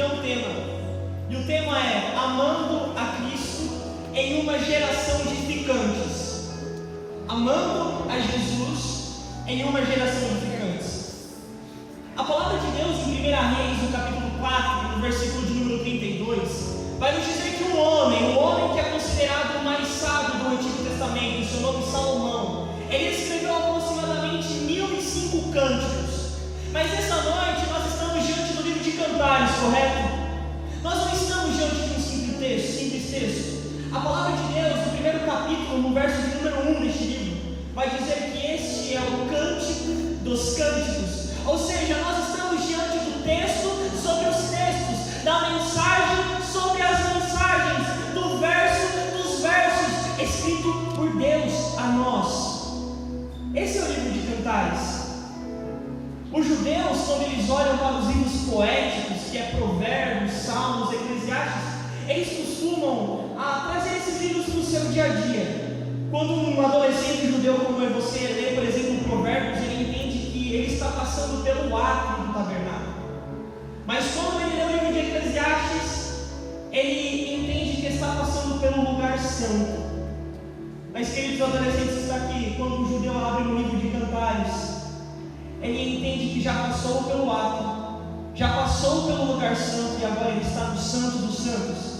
é um tema. E o tema é Amando a Cristo em uma geração de ficantes. Amando a Jesus em uma geração de ficantes. A palavra de Deus em 1 Reis, no capítulo 4, no versículo de número 32, vai nos dizer que um homem que é considerado o mais sábio do Antigo Testamento, seu nome Salomão, ele escreveu aproximadamente 1005 cânticos. Mas nessa noite nós estamos diante do livro de Cantares, correto? Nós não estamos diante de um simples texto. A palavra de Deus, no primeiro capítulo, no verso de número 1 deste livro, vai dizer que este é o cântico dos cânticos. Ou seja, nós estamos diante do texto sobre os textos, da mensagem sobre as mensagens, do verso dos versos, escrito por Deus a nós. Esse é o livro de Cantares. Os judeus, quando eles olham para os livros poéticos, que é Provérbios, Salmos, Eclesiastes, eles costumam trazer esses livros para o seu dia a dia. Quando um adolescente judeu como é você lê, por exemplo, Provérbios, ele entende que ele está passando pelo átrio do tabernáculo. Mas quando ele lê o livro de Eclesiastes, ele entende que está passando pelo lugar santo. Mas, queridos adolescentes, está aqui, quando o judeu abre o livro de Cantares, ele entende que já passou pelo átrio, já passou pelo lugar santo e agora ele está no santo dos santos.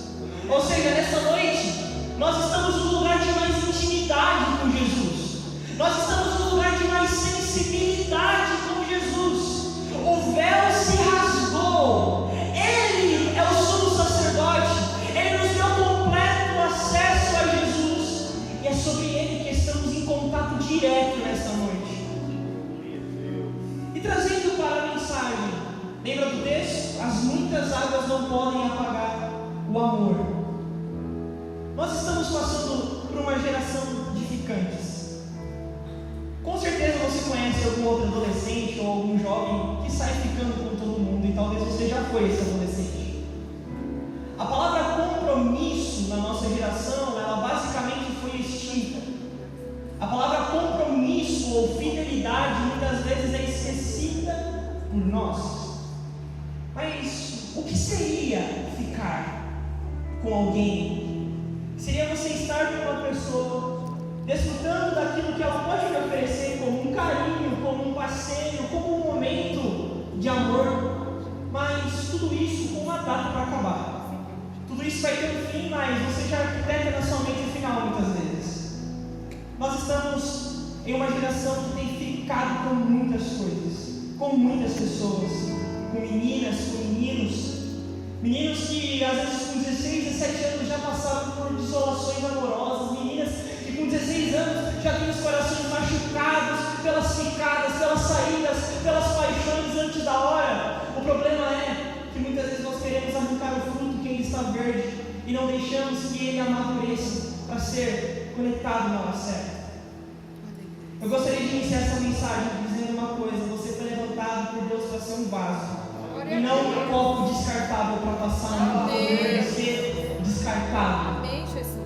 Ou seja, nessa noite, nós estamos no lugar de mais intimidade com Jesus. Nós estamos no lugar de mais sensibilidade com Jesus. O véu se rasgou. Ele é o sumo sacerdote. Ele nos deu completo acesso a Jesus. E é sobre ele que estamos em contato direto nesta noite. E trazendo para a mensagem, lembra do texto? As muitas águas não podem apagar o amor. Nós estamos passando por uma geração de ficantes. Com certeza você conhece algum outro adolescente ou algum jovem que sai ficando com todo mundo, e talvez você já foi esse adolescente. A palavra compromisso na nossa geração, ela basicamente foi extinta. A palavra compromisso ou fidelidade muitas vezes é esquecida por nós. Mas o que seria ficar com alguém? Seria você estar com uma pessoa, desfrutando daquilo que ela pode te oferecer como um carinho, como um passeio, como um momento de amor, mas tudo isso com uma data para acabar. Tudo isso vai ter um fim, mas você já arquiteta na sua mente o final muitas vezes. Nós estamos em uma geração que tem ficado com muitas coisas, com muitas pessoas, com meninas, com meninos. Meninos que às vezes com 16, 17 anos já passaram por desolações amorosas. Meninas que com 16 anos já têm os corações machucados pelas ficadas, pelas saídas, pelas paixões antes da hora. O problema é que muitas vezes nós queremos arrancar o fruto que ainda está verde e não deixamos que ele amadureça para ser conectado na hora certa. Eu gostaria de iniciar essa mensagem dizendo uma coisa: você foi levantado por Deus para ser um vaso e não um copo descartável para passar no poder de ser descartável. Amém, Jesus.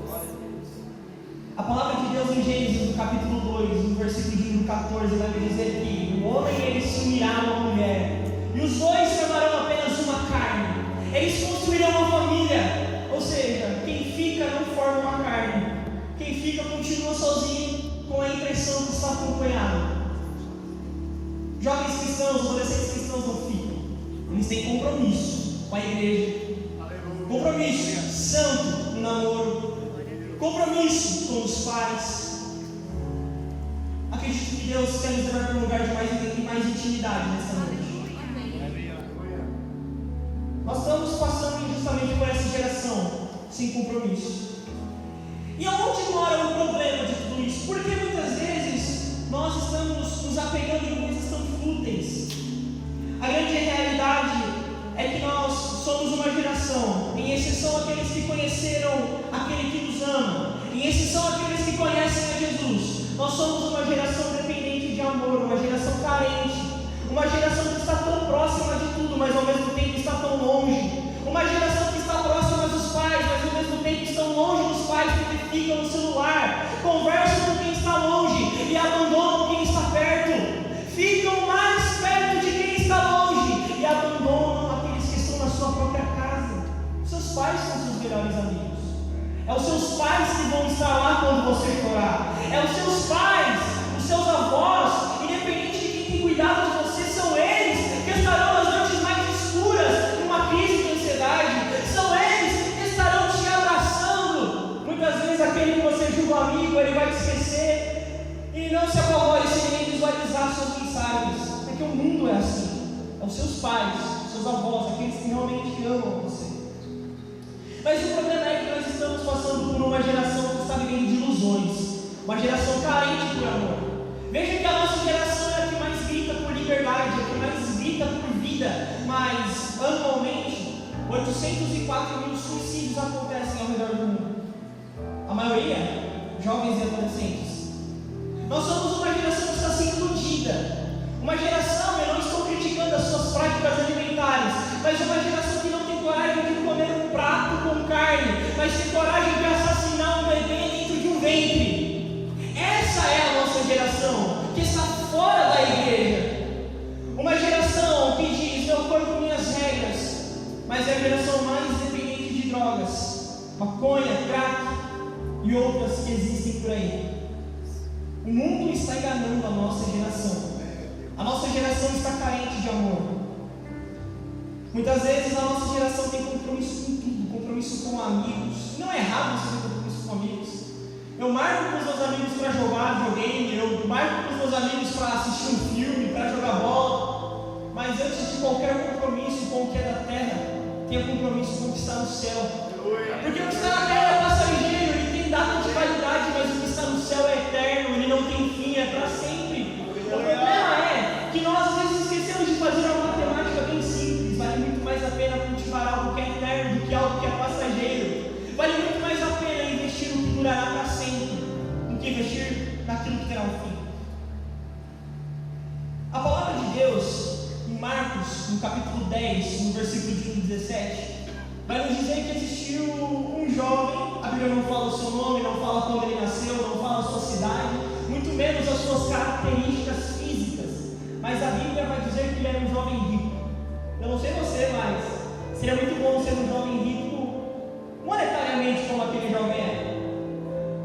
A palavra de Deus em Gênesis, no capítulo 2, no versículo de número 14, vai dizer que o homem ele se unirá a uma mulher e os dois formarão apenas uma carne. Eles construirão uma família. Ou seja, quem fica não forma uma carne, quem fica continua sozinho com a impressão que está acompanhado. Jovens cristãos, adolescentes cristãos não ficam. Eles têm compromisso com a igreja, compromisso santo no namoro, compromisso com os pais. Acredito que Deus quer nos levar para um lugar de mais intimidade nessa noite. Nós estamos passando justamente por essa geração sem compromisso. E aonde mora o problema de tudo isso? Porque muitas vezes nós estamos nos apegando em coisas tão fúteis. A grande realidade é que nós somos uma geração, em exceção aqueles que conheceram aquele que nos ama, em exceção aqueles que conhecem a Jesus, nós somos uma geração dependente de amor, uma geração carente, uma geração que está tão próxima de tudo, mas ao mesmo tempo está tão longe, uma geração que está próxima dos pais, mas ao mesmo tempo estão longe dos pais porque ficam no celular, conversam com quem está longe e abandonam quem está perto, ficam mais perto de quem está longe e abandonam aqueles que estão na sua própria pais, dos seus avós, aqueles que realmente amam você. Mas o problema é que nós estamos passando por uma geração que está vivendo de ilusões, uma geração carente por amor. Veja que a nossa geração é a que mais grita por liberdade, a que mais grita por vida, mas anualmente 804 mil suicídios acontecem ao redor do mundo. A maioria, jovens e adolescentes. Nós somos uma geração que está sendo iludida. Uma geração, eu não estou criticando as suas práticas alimentares, mas uma geração que não tem coragem de comer um prato com carne, mas tem coragem de assassinar um bebê dentro de um ventre. Essa é a nossa geração, que está fora da igreja. Uma geração que diz, meu corpo, minhas regras, mas é a geração mais dependente de drogas, maconha, crack e outras que existem por aí. O mundo está enganando a nossa geração. A nossa geração está carente de amor. Muitas vezes a nossa geração tem compromisso com tudo, compromisso com amigos. Não é errado você ter compromisso com amigos. Eu marco com os meus amigos para jogar videogame, eu marco com os meus amigos para assistir um filme, para jogar bola. Mas antes de qualquer compromisso com o que é da terra, tenha compromisso com o que está no céu. Porque o que está na terra é passageiro, ele tem data de validade, mas o que está no céu é eterno, ele não tem fim, é para sempre. O problema é que nós às vezes esquecemos de fazer uma matemática bem simples. Vale muito mais a pena cultivar algo que é eterno do que algo que é passageiro. Vale muito mais a pena investir no que durará para sempre do que investir naquilo que terá um fim. A palavra de Deus, em Marcos, no capítulo 10, no versículo de 17, vai nos dizer que existiu um jovem. A Bíblia não fala o seu nome, não fala quando ele nasceu, não fala a sua cidade, muito menos as suas características físicas, mas a Bíblia vai dizer que ele era um jovem rico. Eu não sei você, mas seria muito bom ser um jovem rico monetariamente como aquele jovem é.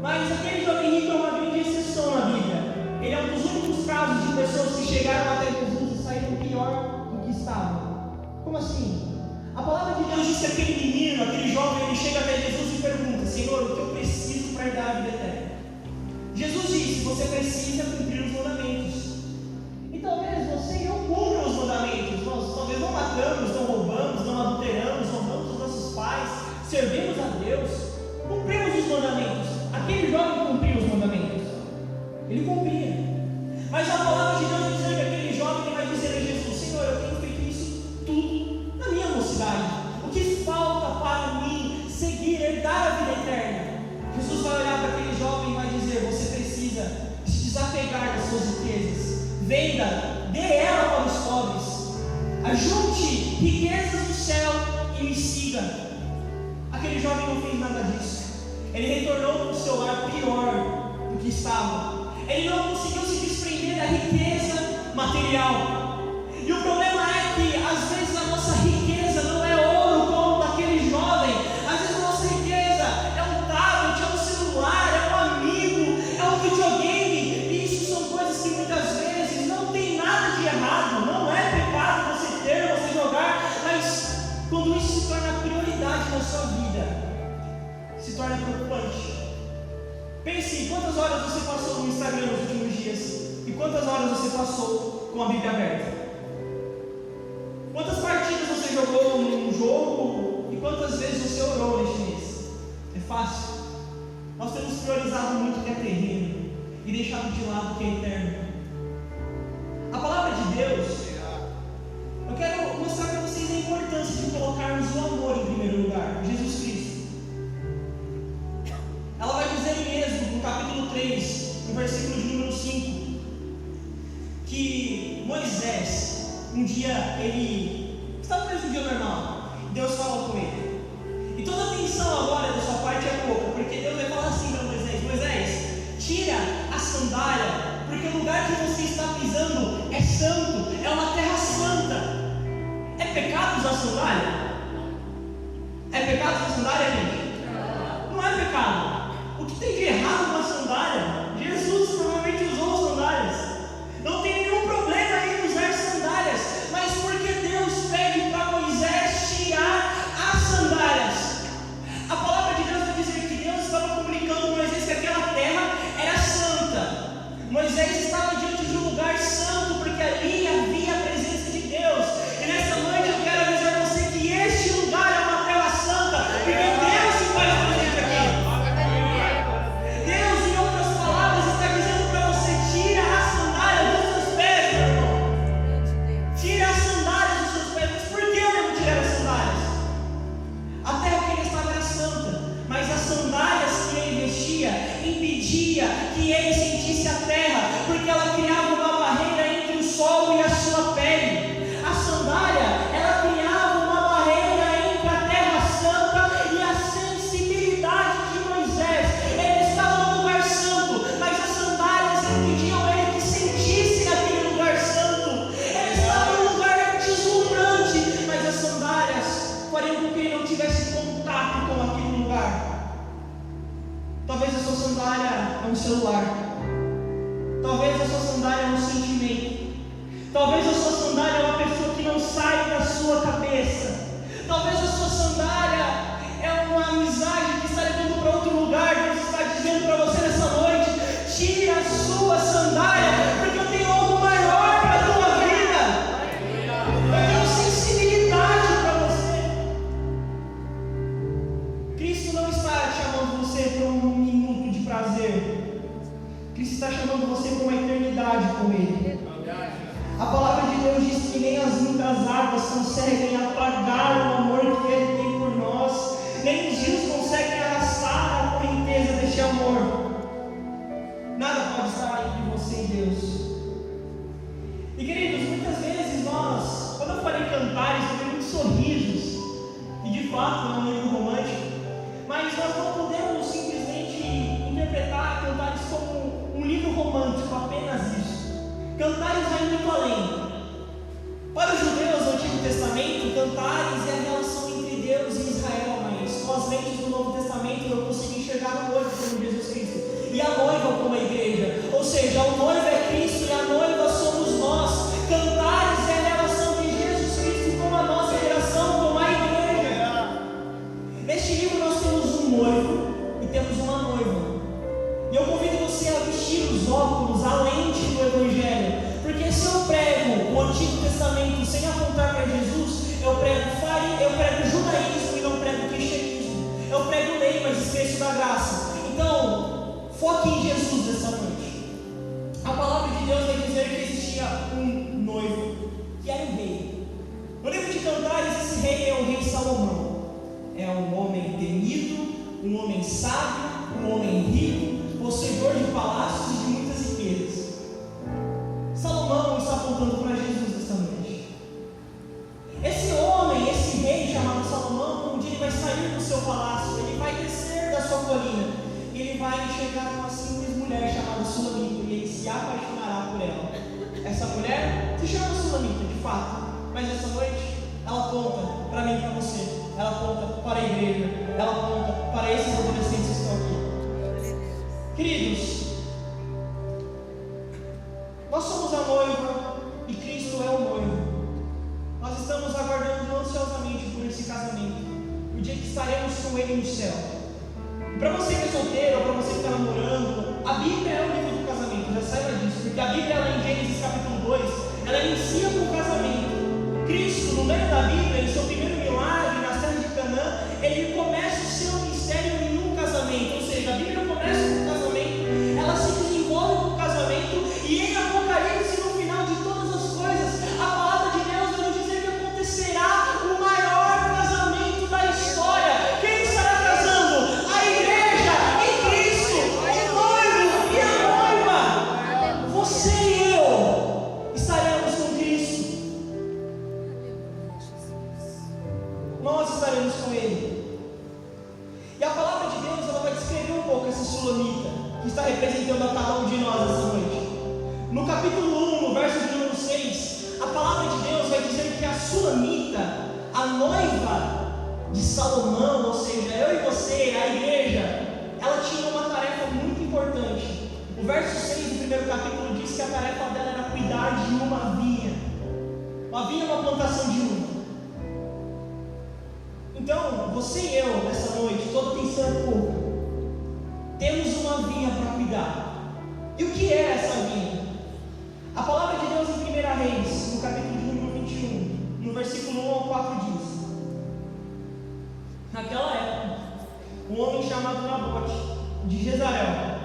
Mas aquele jovem rico é uma grande exceção na Bíblia. Ele é um dos únicos casos de pessoas que chegaram até Jesus e saíram pior do que estavam. Como assim? A palavra de Deus diz que aquele menino, aquele jovem, ele chega até Jesus e pergunta: Senhor, o que eu preciso para herdar a vida eterna? Jesus disse: você precisa cumprir os mandamentos. E talvez você e eu cumpram os mandamentos. Nós talvez não matamos, não roubamos, não adulteramos, honramos os nossos pais, servimos a Deus, cumprimos os mandamentos. Aquele jovem cumpria os mandamentos. Ele cumpria. Mas a palavra de Deus vai dizer que aquele jovem vai dizer a Jesus: Senhor, eu tenho feito isso tudo na minha mocidade. O que falta para mim seguir, herdar a vida eterna? Jesus vai olhar para aquele jovem e vai dizer: você precisa se desapegar das suas riquezas, venda, dê ela para os pobres, ajunte riquezas do céu e me siga. Aquele jovem não fez nada disso. Ele retornou para o seu lar pior do que estava. Ele não conseguiu se desprender da riqueza material. E o problema é que às vezes a nossa riqueza não é ouro como daquele jovem. Às vezes a nossa riqueza é um tablet, é um celular, é um amigo, é um videogame. E isso são coisas que muitas vezes não tem nada de errado. Não é pecado você ter, você jogar, mas quando isso se torna prioridade na sua vida, se torna preocupante. Pense quantas horas você passou no Instagram nos últimos dias e quantas horas você passou com a Bíblia aberta. Quantas partidas você jogou num jogo e quantas vezes você orou neste mês? É fácil. Nós temos priorizado muito o que é terreno e deixado de lado o que é eterno. A palavra de Deus, eu quero mostrar para vocês a importância de colocarmos o amor em primeiro lugar, Jesus Cristo. Ela vai dizer em Êxodo, no capítulo 3, no versículo de número 5, que Moisés, um dia, ele estava preso um dia normal, Deus fala com ele. E toda a atenção agora da sua parte é pouca, porque Deus vai falar assim para Moisés: Moisés, tira a sandália, porque o lugar que você está pisando é santo, é uma terra santa. É pecado usar sandália? É pecado usar sandália, gente? Não é pecado. O que tem de errado com a sandália? Jesus provavelmente usou sandálias. Não tem nenhum problema em usar sandálias, mas porque Deus pede para Moisés tirar as sandálias? A palavra de Deus vai dizer que Deus estava comunicando a Moisés que aquela terra era santa. Moisés estava diante de um lugar santo, porque ali havia a presença de Deus. E nessa celular. Talvez a sua sandália é um sentimento. Talvez a sua sandália é uma pessoa que não sai da sua cabeça. Talvez a sua sandália é uma amizade que está levando para outro lugar. Deus está dizendo para você nessa noite: tire a sua sandália, porque eu tenho algo maior para a tua vida. Eu tenho sensibilidade para você. Cristo não está chamando você para um minuto de prazer. Cristo está chamando você para uma eternidade com Ele. A palavra de Deus diz que nem as muitas águas conseguem apagar o amor que Ele tem por nós, nem os rios conseguem arrastar a correnteza deste amor. Nada pode estar entre você e Deus. E queridos, muitas vezes nós, quando eu falei cantares, eu tenho muitos sorrisos, e de fato é um livro romântico, mas nós não podemos simplesmente interpretar cantares como um livro romântico, apenas isso. Cantares vai muito além. Para os judeus do Antigo Testamento, cantares é a relação entre Deus e Israel, mas com as lentes do Novo Testamento eu consigo enxergar o noivo como Jesus Cristo e a noiva como a igreja. Ou seja, o noivo é Cristo e a noiva somos nós. Cantares é a relação de Jesus Cristo com a nossa geração, com a igreja. Neste livro nós temos um noivo e temos uma noiva. E eu convido você a vestir os óculos, a lente do Evangelho, porque se eu prego o Antigo Testamento sem apontar para Jesus, eu prego judaísmo e não prego cristianismo. Eu prego lei, mas esqueço da graça. Então, foque em Jesus nessa noite. A palavra de Deus vai dizer que existia um noivo, que era um rei. No livro de Cantares, esse rei é o rei Salomão. É um homem temido, um homem sábio, um homem rico, possuidor de palácios e de muitas riquezas. Salomão está apontando para Jesus esta noite. Esse homem, esse rei chamado Salomão, um dia ele vai sair do seu palácio, ele vai descer da sua colina, e ele vai chegar a uma simples mulher chamada Sulamita, e ele se apaixonará por ela. Essa mulher se chama Sulamita, de fato, mas essa noite ela aponta para mim e para você, ela aponta para a igreja, ela aponta para esses adolescentes que estão aqui. Queridos, nós somos a noiva e Cristo é o noivo. Nós estamos aguardando ansiosamente por esse casamento, o dia que estaremos com Ele no céu. E para você que é solteiro, ou para você que está namorando, a Bíblia é o livro do casamento, já saiba disso, porque a Bíblia, ela, em Gênesis capítulo 2, ela inicia com o casamento. Cristo, no meio da Bíblia, em seu primeiro milagre, na terra de Canaã, ele começa o seu ministério em um casamento, ou seja, a Bíblia começa com o casamento, ela se desenvolve com o casamento, e em Apocalipse, no final de todas as coisas, a palavra de Deus vai nos dizer que acontecerá o maior casamento da história. Quem estará casando? A igreja e Cristo, o noivo e a noiva. Você e eu estaremos com Cristo. Nós estaremos com Ele. E a palavra de Deus, ela vai descrever um pouco essa Sulamita, que está representando a cada um de nós essa noite. No capítulo 1, no verso de número 6, a palavra de Deus vai dizer que a Sulamita, a noiva de Salomão, ou seja, eu e você, a igreja, ela tinha uma tarefa muito importante. O verso 6 do primeiro capítulo diz que a tarefa dela era cuidar de uma vinha. Uma vinha é uma plantação de uva. Então, você e eu, nessa noite, toda atenção é pouca. Temos uma vinha para cuidar. E o que é essa vinha? A palavra de Deus em 1 Reis, no capítulo de número 21, no versículo 1 ao 4 diz: naquela época, um homem chamado Nabote, de Jezreel,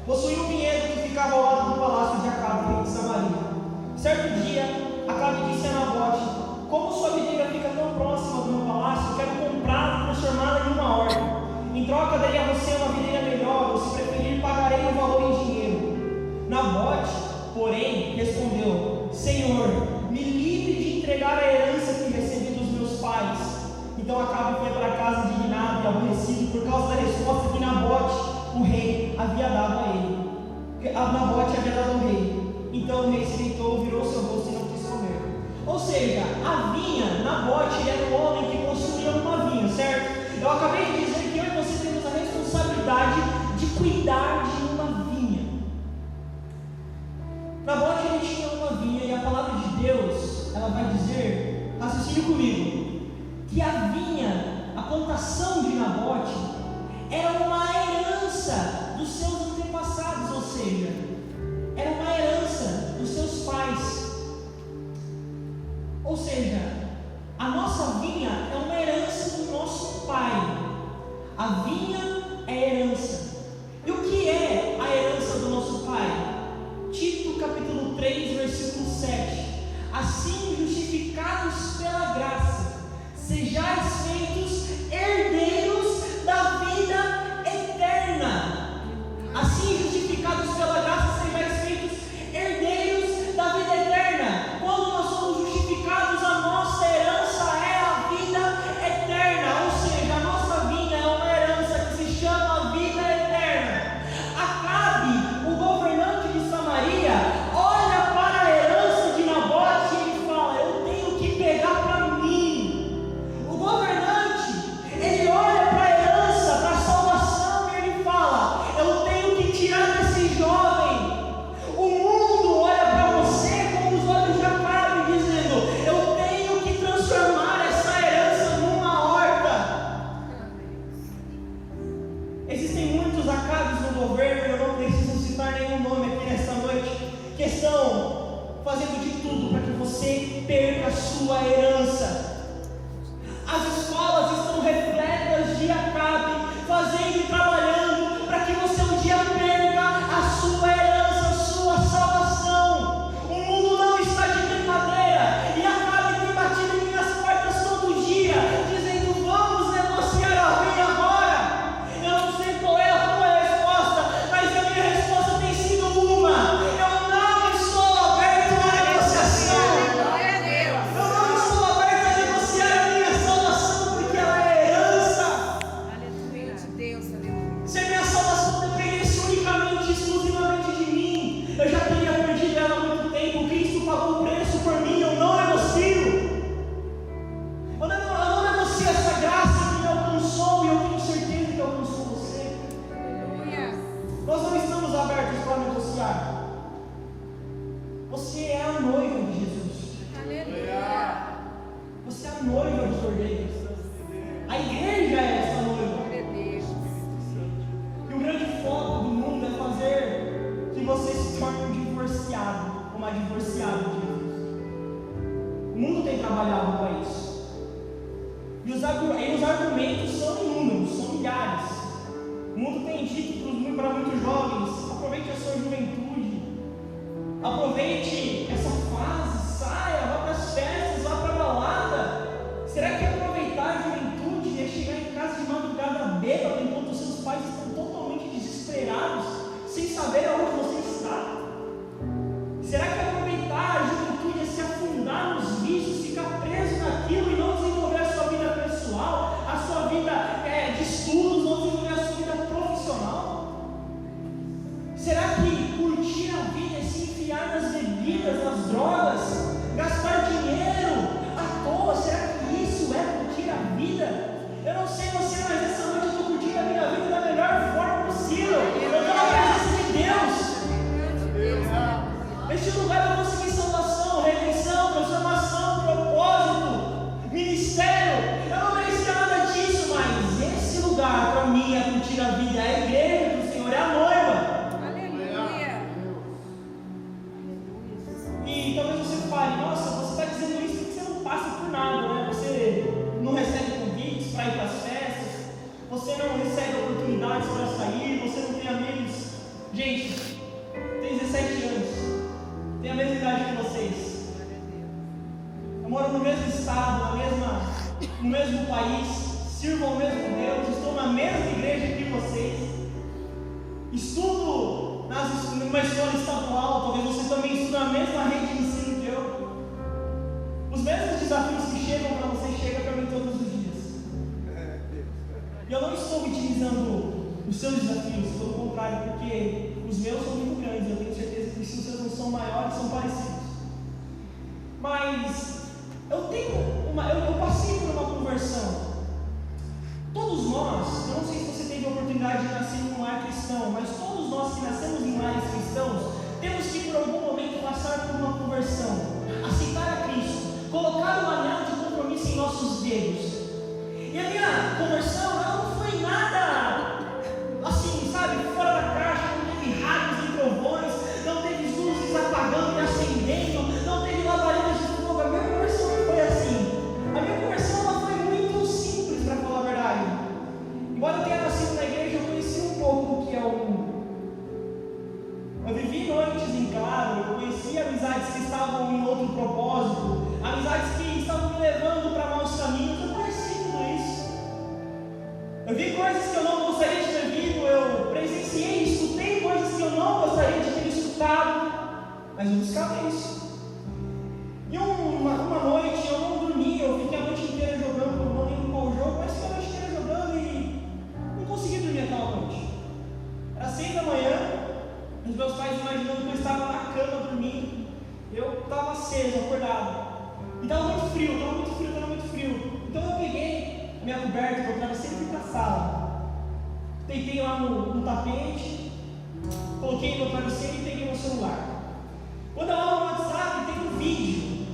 possuía um vinhedo que ficava ao lado do palácio de Acabe, rei de Samaria. Certo dia, Acabe disse a Nabote: como sua videira fica tão próxima do meu palácio, quero comprá-la e transformá-la em uma horta. Em troca, darei a você uma videira melhor, ou se preferir, pagarei o valor em dinheiro. Nabote, porém, respondeu: Senhor, me livre de entregar a herança que recebi dos meus pais. Então Acabe foi para casa indignado e aborrecido por causa da resposta que Nabote, o rei, havia dado a ele. Nabote havia dado ao rei. Então o rei se deitou, virou seu rosto e não quis comer. Ou seja, a vinha, Nabote era um homem que possuía uma vinha, certo? Eu acabei de dizer que eu e você temos a responsabilidade de cuidar de uma vinha. raciocínio comigo, que a vinha, a plantação de Nabote, era uma herança dos seus antepassados, ou seja, era uma herança dos seus pais. Ou seja, a nossa vinha é uma herança do nosso pai. A vinha é herança. E o que é a herança do nosso pai? Tito capítulo 3, versículo 7. Assim, justificados pela graça, sejais feitos herdeiros da vida eterna. Assim, justificados pela graça, sejais feitos herdeiros da vida eterna. Quando nós somos justificados, a nossa herança é a vida eterna. Ou seja, a nossa vinha é uma herança que se chama vida eterna. Acabe, o governante de Samaria, olha para a herança de Nabote e ele fala: eu tenho que pegar para mim. O governante, ele olha para a herança, para a salvação, e ele fala: eu tenho que tirar desse jovem. O mundo olha para você com os olhos de Acabe, dizendo: eu tenho que transformar essa herança numa horta. Existem muitos Acabes no governo, eu não preciso citar nenhum nome aqui nesta noite, que estão fazendo de tudo para que você perca a sua herança. As escolas estão repletas de Acabe, fazendo e trabalhando para que você um dia perca a sua herança, a sua salvação. O mundo não está de brincadeira, e Acabe tem batido em minhas portas todo dia, dizendo: vamos negociar a vinha agora. Eu não sei qual é a tua resposta, mas a minha resposta tem sido uma: eu não estou aberto à negociação. Eu não estou aberto a negociar a minha salvação, porque ela é herança. Aleluia de Deus, aleluia. Se a minha salvação dependesse unicamente, exclusivamente de mim, eu já teria perdido ela há muito tempo. Cristo pagou o preço por mim, eu não negocio. Eu não negocio essa graça que me alcançou, e eu tenho certeza que alcançou você. Aleluia. Nós não estamos abertos para negociar. Você é a noiva de Jesus. Aleluia. Você é a noiva de Cordeiro. A igreja é essa noiva. Glória a Deus. E o grande foco do mundo é fazer que você se torne um divorciado, uma divorciada de Jesus. O mundo tem trabalhado para isso. E os argumentos são inúmeros, são milhares. O mundo tem dito para muitos jovens: aproveite a sua juventude, aproveite essa fase, saia, vá para as festas, vá para a balada. Será que aproveitar a juventude é chegar em casa de madrugada bêbado enquanto seus pais estão totalmente desesperados, sem saber aonde você está? Será que aproveitar a juventude é se afundar nos vícios, ficar preso naquilo e não desenvolver a sua vida pessoal, a sua vida de estudos, não desenvolver a sua vida profissional? Será que curtir a vida é se enfiar nas bebidas, nas drogas, gastar dinheiro à toa? Será que isso é curtir a vida? Eu não sei você, mas essa noite eu estou curtindo a minha vida da melhor forma possível. Eu estou na presença de Deus. Este lugar eu consegui salvação, redenção, transformação, propósito, ministério. Eu não merecia nada disso, mas esse lugar para mim é curtir a vida, é a igreja do Senhor, é a noiva. Aleluia. E talvez você fale: nossa, você está dizendo isso porque você não passa por nada, né? Você não recebe convites para ir para as festas, você não recebe oportunidades para sair, você não tem amigos. Gente, tem 17 anos, tem a mesma idade que vocês. Eu moro no mesmo estado, no mesmo país, sirvo ao mesmo Deus, estou na mesma igreja que vocês. Estudo numa escola estadual, talvez você também estude na mesma rede de ensino que eu. Os mesmos desafios que chegam para você, chegam para mim todos os dias. E eu não estou utilizando os seus desafios, pelo contrário, porque os meus são muito grandes. Eu tenho certeza que se os seus não são maiores, são parecidos. Mas eu passei por uma conversão. Todos nós, eu não sei se você teve a oportunidade de nascer em um lar cristão, mas todos nós que nascemos em lares cristãos, temos que por algum momento passar por uma conversão, aceitar a Cristo, colocar o anel de compromisso aconchegos. E a minha conversão não foi nada assim, sabe, fora da caixa. Não teve raios e trovões, não teve luzes apagando e acendendo, não teve labaredas de fogo. A minha conversão não foi assim. A minha conversão ela foi muito simples, para falar a verdade. Embora eu tenha nascido na igreja, eu conheci um pouco do que é o mundo. Eu vivi noites em claro, eu conheci amizades que estavam em outro propósito, amizades que estavam me levando para maus caminhos. Eu conheci tudo isso. Eu vi coisas que eu não gostaria de ter visto, eu presenciei, escutei coisas que eu não gostaria de ter escutado, mas eu buscava isso. E uma noite eu não dormi, eu fiquei a noite inteira jogando, eu não lembro qual jogo, mas fiquei a noite inteira jogando e não consegui dormir aquela noite. Era 6 da manhã, os meus pais imaginando que eu estava na cama dormindo, eu estava aceso, acordado. E estava muito frio. Então eu peguei a minha coberta, que eu travesseiro e fui para a sala. Deitei lá no tapete, coloquei meu travesseiro e peguei meu celular. Quando eu olho no WhatsApp, tem um vídeo.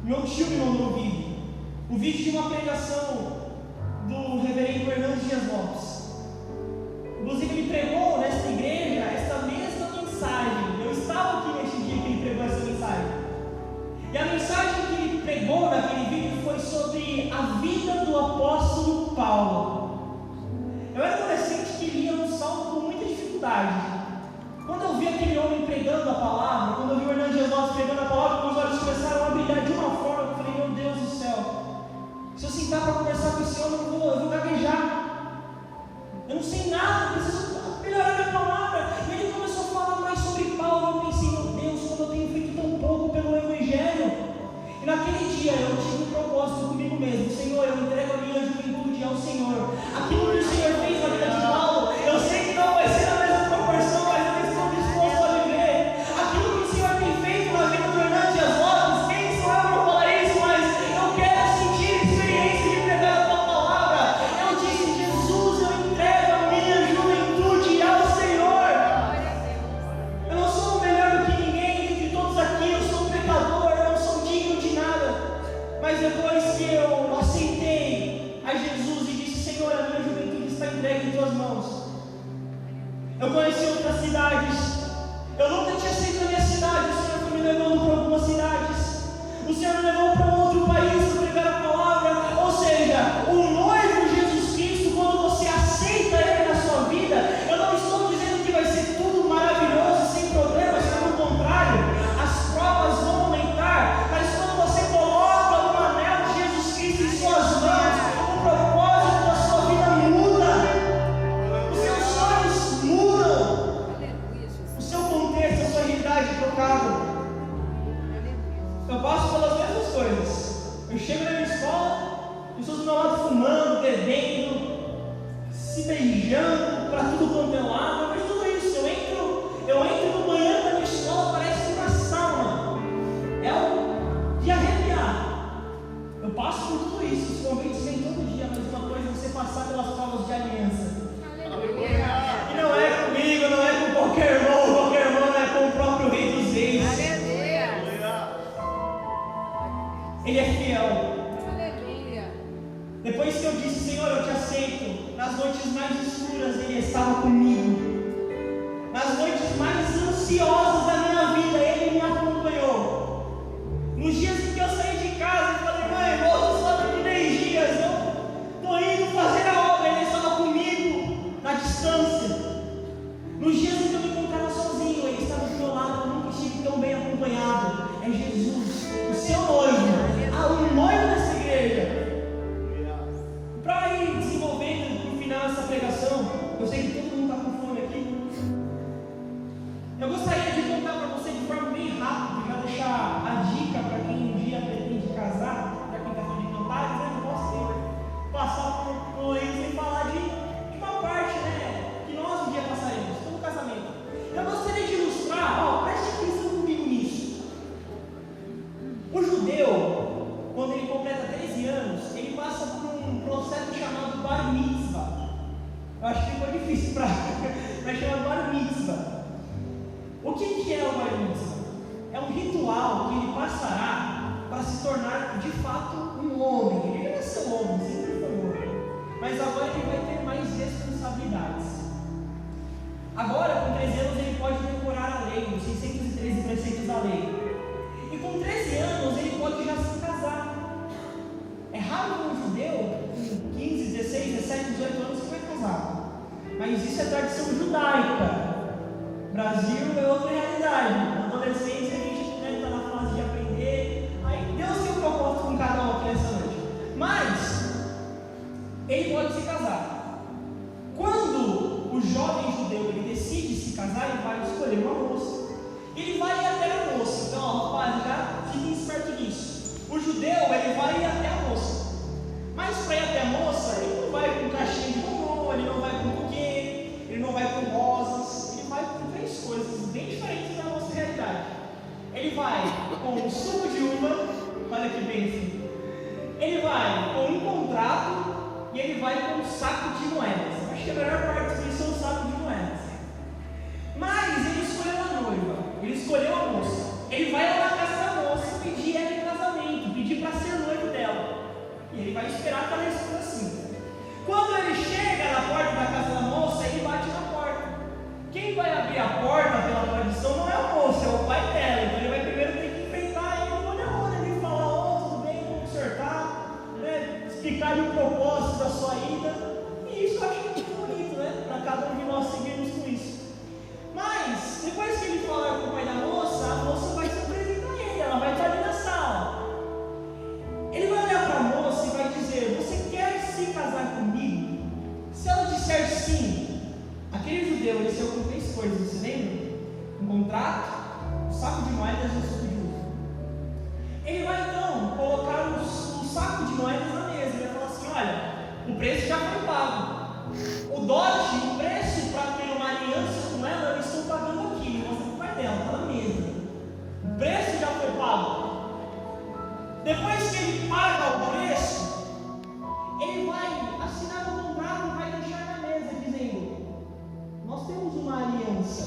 Meu tio me mandou um vídeo. Um vídeo de uma pregação do reverendo Hernandes Dias Lopes. Inclusive ele pregou nesta igreja esta mesma mensagem. Eu estava aqui neste dia que ele pregou essa mensagem. E a mensagem que ele pregou naquele vídeo foi sobre a vida do apóstolo Paulo. Eu era adolescente que lia um salmo com muita dificuldade. Quando eu vi aquele homem pregando a palavra, quando eu vi o Hernandes Dias Lopes pregando a palavra, meus olhos começaram a brilhar de uma forma que eu falei, meu Deus do céu, se eu sentar para conversar com esse homem, eu vou gaguejar. Eu não sei nada, preciso melhorar minha palavra. E ele começou a falar mais sobre Paulo. Eu pensei, meu Deus, como eu tenho feito tão pouco pelo Evangelho. E naquele dia eu tive um propósito comigo mesmo. Senhor, eu entrego a minha juventude ao Senhor. Aquilo que o Senhor fez na vida de Paulo, eu sei que não vai ser na mesma proporção, mas eu estou disposto a viver. Aquilo que o Senhor tem feito na vida do Hernandes Dias Lopes, quem sou eu para falar isso, mas eu quero sentir a experiência de pregar a tua palavra. Eu disse, Jesus, eu entrego a minha juventude ao Senhor. Eu não sou melhor do que ninguém entre todos aqui, eu sou um pecador, eu não sou digno de nada. Mas depois que eu aceitei a Jesus e disse, Senhor, a minha juventude está entregue em tuas mãos. Eu conheci outras cidades. Eu nunca tinha saído da minha cidade. O Senhor foi me levando para algumas cidades. O Senhor me levou para um outro país para pregar a palavra. Ou seja, o noivo Jesus Cristo, quando você aceita Ele na sua vida, eu não estou dizendo que vai ser tudo maravilhoso e sem problemas, pelo contrário, as provas vão aumentar. Mas quando você coloca o anel de Jesus Cristo em suas mãos, o propósito da sua vida muda. Os seus sonhos mudam. O seu contexto, a sua realidade é trocada. Eu passo pelas mesmas coisas. Eu chego na minha escola, pessoas do meu lado fumando, bebendo, se beijando para tudo quanto é lado. Eu vejo tudo isso. Eu entro no banheiro da minha escola, parece uma sauna. É algo de arrepiar. Eu passo por tudo isso. Os convites vêm todo dia, mas uma coisa é você passar pelas provas de aliança. E não é comigo, não é com qualquer irmão, é com o próprio Rei dos Reis. Ele é fiel. Depois que eu disse, Senhor, eu te aceito, nas noites mais escuras Ele estava comigo. Nas noites mais ansiosas da minha vida, Ele me acompanhou. Nos dias em que eu saí de casa e falei, mãe, volto só daqui 10 dias, eu estou indo fazer a obra, Ele estava comigo na distância. Nos dias em que eu me encontrava sozinho, Ele estava do meu lado, eu nunca estive tão bem acompanhado. É Jesus, o seu noivo, o noivo dessa igreja. Para ir desenvolvendo no final essa pregação, eu sei que todo mundo está com fome aqui. Eu gostaria de contar para você de forma bem rápida, já deixar a dica para quem um dia pretende casar, para quem está falando de cantares, eu não posso passar por isso sem falar de uma parte, que nós um dia passaremos, como casamento. Eu gostaria de ilustrar, preste atenção comigo nisso. O judeu, quando ele completa 13 anos, ele passa por um processo chamado bar mitzvah. Eu acho que ficou difícil para chamar bar mitzvah. O que é o bar mitzvah? É um ritual que ele passará para se tornar de fato um homem. Ele nasceu homem. 17, 18 anos você vai casar. Mas isso é tradição judaica. Brasil é outra realidade. Na adolescência a gente está na fase de aprender. Aí Deus tem um propósito com cada um aqui nessa noite. Mas ele pode se casar. Quando o jovem judeu ele decide se casar, ele vai escolher uma moça. Ele vai até a moça. Então, ó, rapaz, já fiquem esperto nisso. O judeu ele vai até a moça. Mas para ir até a moça, ele não vai com caixinha de bombom, ele não vai com buquê, ele não vai com rosas. Ele vai com 3 coisas bem diferentes da nossa realidade. Ele vai com um suco de uva, olha que bem. Ele vai com um contrato e ele vai com um saco de moedas. Acho que a melhor parte disso é o saco de moedas. Mas ele escolheu a noiva, ele escolheu a moça. Ele vai lá na casa da moça pedir ela em casamento, pedir para ser noivo dela. E ele vai esperar que ela responda assim. Quando ele chega na porta da casa da moça, ele bate na porta. Quem vai abrir a porta pela tradição não é a moça, é o pai dela. Então ele vai primeiro ter que enfrentar ele no olho a olho e falar: ó, tudo bem, vamos consertar, né? Explicar-lhe o propósito da sua ida. E isso eu acho muito bonito, né? Para cada um de nós seguirmos com isso. Mas, depois que ele falar com o pai da moça, a moça vai se apresentar a ele, ela vai estar ali na sala. Ele vai olhar para a moça e vai dizer: você quer se casar comigo? Se ela disser sim, aquele judeu ele saiu com 3 coisas, você lembra? Um contrato, um saco de moedas e um suco de uva. Ele vai então colocar um saco de moedas na mesa. Ele vai falar assim: olha, o preço já foi pago. O dote, o preço para ter uma aliança com ela, eu estou pagando aqui. Mostra para o pai dela, está na mesa. O preço já foi pago. Depois que ele paga o preço, ele vai assinar o contrato e vai deixar na mesa, dizendo: nós temos uma aliança.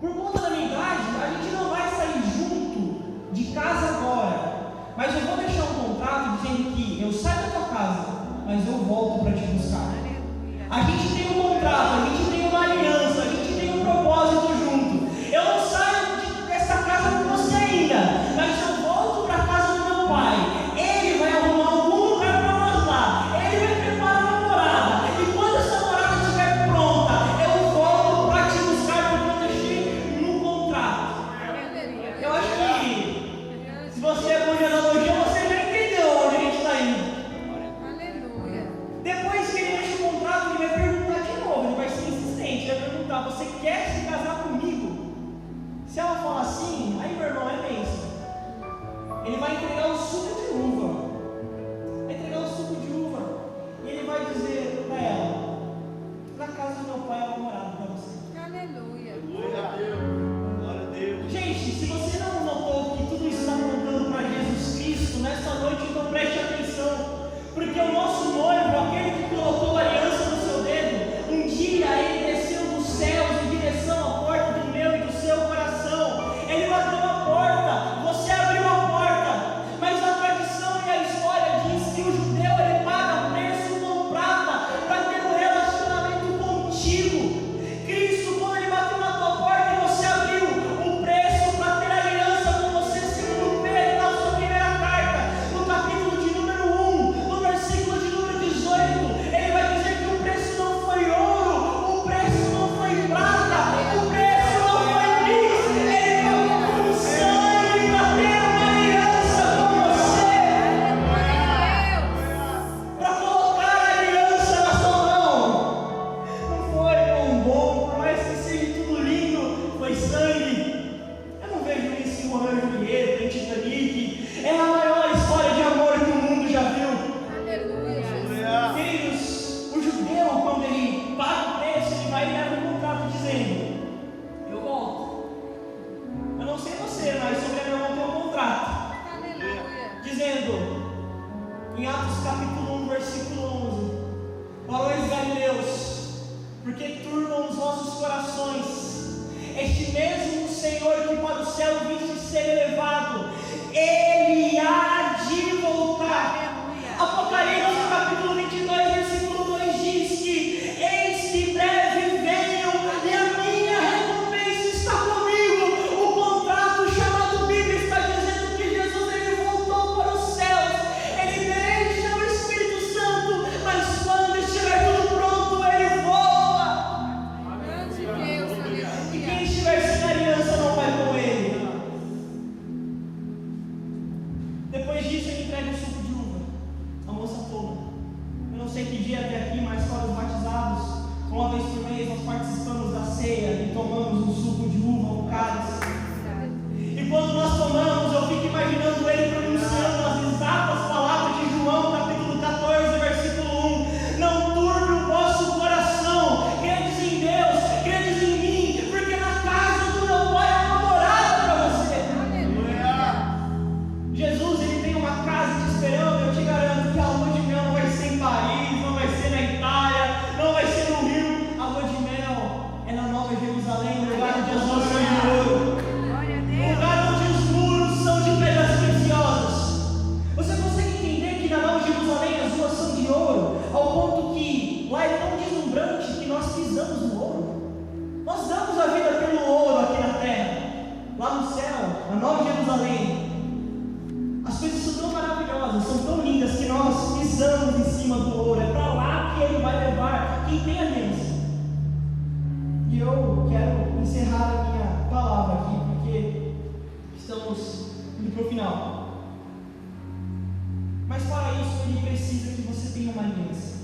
Por conta da minha idade, a gente não vai sair junto de casa agora, mas eu vou deixar um contrato dizendo que eu saio da tua casa, mas eu volto para te buscar. A gente tem um contrato, a gente tem uma aliança, a gente tem um propósito junto. Eu não saio dessa casa com você ainda, mas eu volto para a casa do meu pai. Ele vai arrumar algum lugar para nós lá. Ele vai preparar uma morada. E quando essa morada estiver pronta, eu volto para te buscar, porque eu deixei no contrato. Eu acho que se você é bom de analogia, você já entendeu onde a gente está indo. Depois que ele deixa o contrato, ele vai perguntar de novo, ele vai ser insistente, ele vai perguntar: você quer se casar comigo? Se ela falar assim, aí meu irmão, é bênção. Ele vai entregar o suco de uva. Vai entregar o suco de uva. E ele vai dizer para ela: na casa do meu pai é uma morada para você. Aleluia. Glória a Deus. Glória a Deus. Gente, se você não notou que tudo isso está apontando para Jesus Cristo, nessa noite, então preste atenção. Porque o nosso noivo, aquele que colocou a aliança no seu dedo, um dia ele desceu dos céus em direção à porta do meu e do seu coração. Ele bateu a porta, você abriu a porta. Mas a tradição e a história diz que o judeu ele paga preço com prata para ter um relacionamento contigo. Cristo, quando ele bateu na tua porta e você abriu o preço para ter aliança com você, segundo Pedro, na sua primeira carta, no capítulo de número 1, no versículo de número 18, ele vai dizer que o preço não foi ouro, o preço não foi prata, o preço não foi bis, ele pagou com sangue para ter uma aliança com você, para colocar a aliança na sua mão. Não foi bombom, por mais que seja tudo lindo, foi sangue. Eu não vejo isso em Romeo e Julieta, em Titanic. É a maior história de amor que o mundo já viu. Aleluia. Queridos, o judeu, quando ele paga o preço, ele vai e leva um contrato dizendo: eu volto. Eu não sei você, mas sobre a minha mão tem um contrato. Dizendo, em Atos capítulo 1, versículo 11: varões galileus, porque turbam os vossos corações, este mesmo Senhor que para o céu viste ser elevado, ele há de voltar. Apocalipse capítulo 22, versículo 2 diz que: eis que breve venho e a minha recompensa está comigo. O contrato chamado Bíblia está dizendo que Jesus ele voltou para os céus, ele deixa o Espírito Santo, mas quando sei que dia até aqui, mas para os batizados, uma vez por mês nós participamos da ceia e tomamos um suco de uva, um cálice. E quando nós tomamos, eu fico imaginando ele pronunciando as exatas palavras de João, capítulo 14, versículo 1. Não turbe o vosso coração, credes em Deus, credes em mim, porque na casa do meu Pai há uma morada para você. Jesus, ele tem uma casa te esperando. Eu te garanto que a lua de mel não vai ser em Paris, não vai ser na Itália, não vai ser no Rio. A lua de mel é na Nova Jerusalém, no lugar onde as ruas são de ouro, no lugar onde os muros são de pedras preciosas. Você consegue entender que na Nova Jerusalém as ruas são de ouro, ao ponto que lá é tão deslumbrante que nós pisamos no ouro? Nós damos a vida pelo ouro aqui na terra. Lá no céu, na Nova Jerusalém, as coisas são tão maravilhosas, são tão lindas que nós pisamos em cima do ouro. É para lá que ele vai levar quem tem aliança. E eu quero encerrar a minha palavra aqui, porque estamos indo para o final. Mas para isso ele precisa que você tenha uma aliança.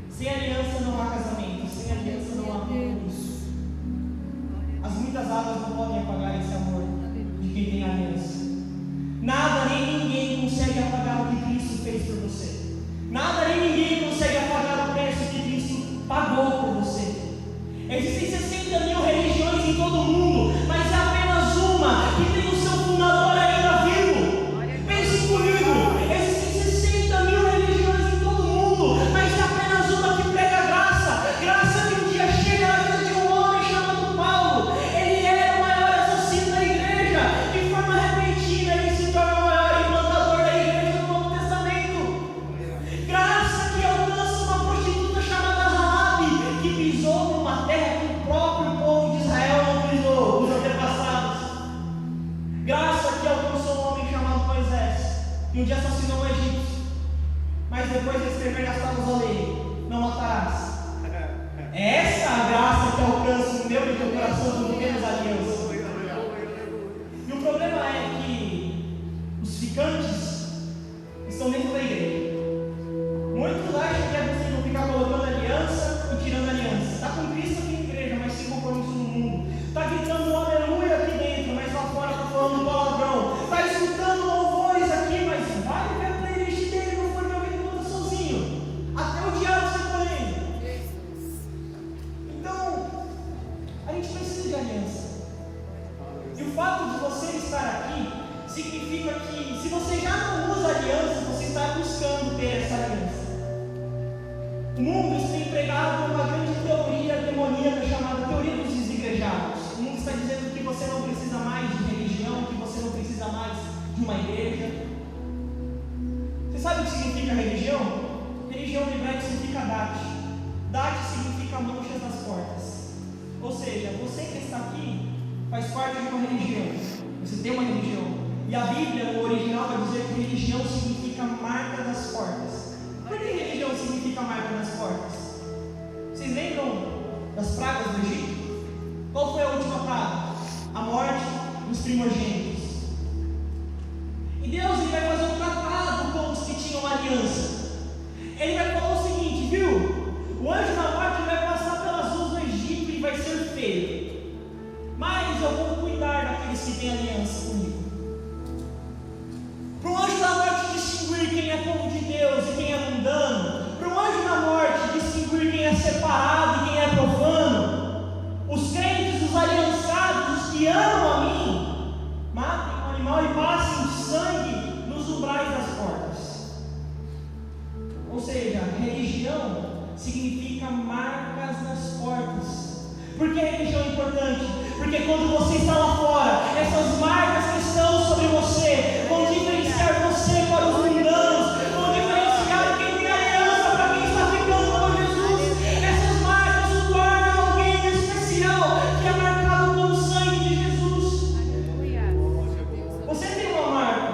Sem aliança não há casamento, sem aliança não há compromisso. As muitas águas não podem apagar esse amor de quem tem aliança. Nada nem ninguém consegue apagar o que Cristo fez por você. Nada nem ninguém consegue apagar o preço que Cristo pagou por você. Existem 60 mil religiões em todo o mundo, mas é apenas uma que tem o seu fundador ainda vivo. Pense comigo, existem 60 mil religiões em todo o mundo, mas é apenas uma que prega graça. Graça que um dia chega na vida de um homem chamado Paulo. Ele era o maior assassino da igreja. De forma repentina ele se torna o maior implantador da igreja do Novo Testamento. Graça que alcança uma prostituta chamada Raabe, que pisou numa terra que o próprio povo de Israel não pisou, os antepassados. Graça que alcançou um homem chamado Moisés, que um dia assassinou um egípcio, mas depois de escrever nas tábuas da lei: não matarás. É essa a graça que alcança o meu e o teu coração quando temos aliança. E o problema é que os ficantes estão dentro da igreja. Muitos acham que é possível ficar colocando aliança e tirando aliança. Está com Cristo aqui na igreja, mas sem compromisso no mundo. Está gritando um aleluia aqui dentro, mas lá fora está falando palavrão. Está escutando louvores aqui, mas vai ver a playlist dele no fone de ouvido e conta sozinho. Até o diabo se correndo. Então, a gente precisa de aliança. E o fato de você estar aqui significa que, se você já não usa aliança, você está buscando ter essa aliança. O mundo está empregado uma grande teoria demoníaca chamada teoria dos desigrejados. O mundo está dizendo que você não precisa mais de religião, que você não precisa mais de uma igreja. Você sabe o que significa religião? Religião no hebraico significa date. Date significa manchas nas portas. Ou seja, você que está aqui faz parte de uma religião. Você tem uma religião. E a Bíblia, no original, vai dizer que religião significa marca nas portas. Por que religião significa marca nas portas? Vocês lembram das pragas do Egito? Qual foi a última praga? A morte dos primogênitos. E Deus ele vai fazer um tratado com os que tinham aliança. Ele vai falar o seguinte, viu? O anjo da morte vai passar pelas ruas do Egito e vai ser feio. Mas eu vou cuidar daqueles que têm aliança comigo. Para o anjo da morte distinguir quem é povo de Deus e quem é mundano, para o anjo da morte distinguir quem é separado e quem é profano, os crentes, os aliançados, os que amam a mim, matem o animal e passem sangue nos umbrais das portas. Ou seja, religião significa marcas nas portas. Por que a religião é importante? Porque quando você está lá fora, essas marcas que estão sobre você vão diferenciar você para os mundanos, vão diferenciar quem tem aliança para quem está ficando com Jesus. Essas marcas o tornam alguém especial, que é marcado pelo sangue de Jesus. Você tem uma marca,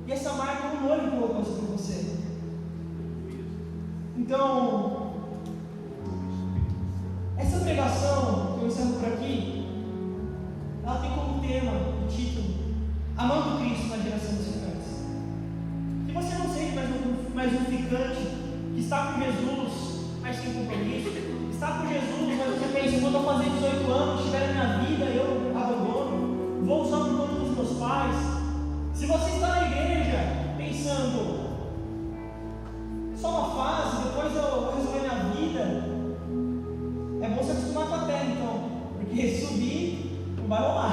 e essa marca o noivo colocou sobre você. Então, essa pregação que eu encerro por aqui, ela tem como tema o título Amando Cristo na geração dos ficantes. Que você não seja mais um mas um ficante, que está com Jesus, mas sem compromisso, está com Jesus, mas você pensa, quando eu fazer 18 anos, estiver na minha vida, eu abandono, vou só por conta dos meus pais. Se você está na igreja pensando, só uma fase, depois eu vou resolver minha vida, é bom se acostumar com a terra então, porque subir não vai rolar.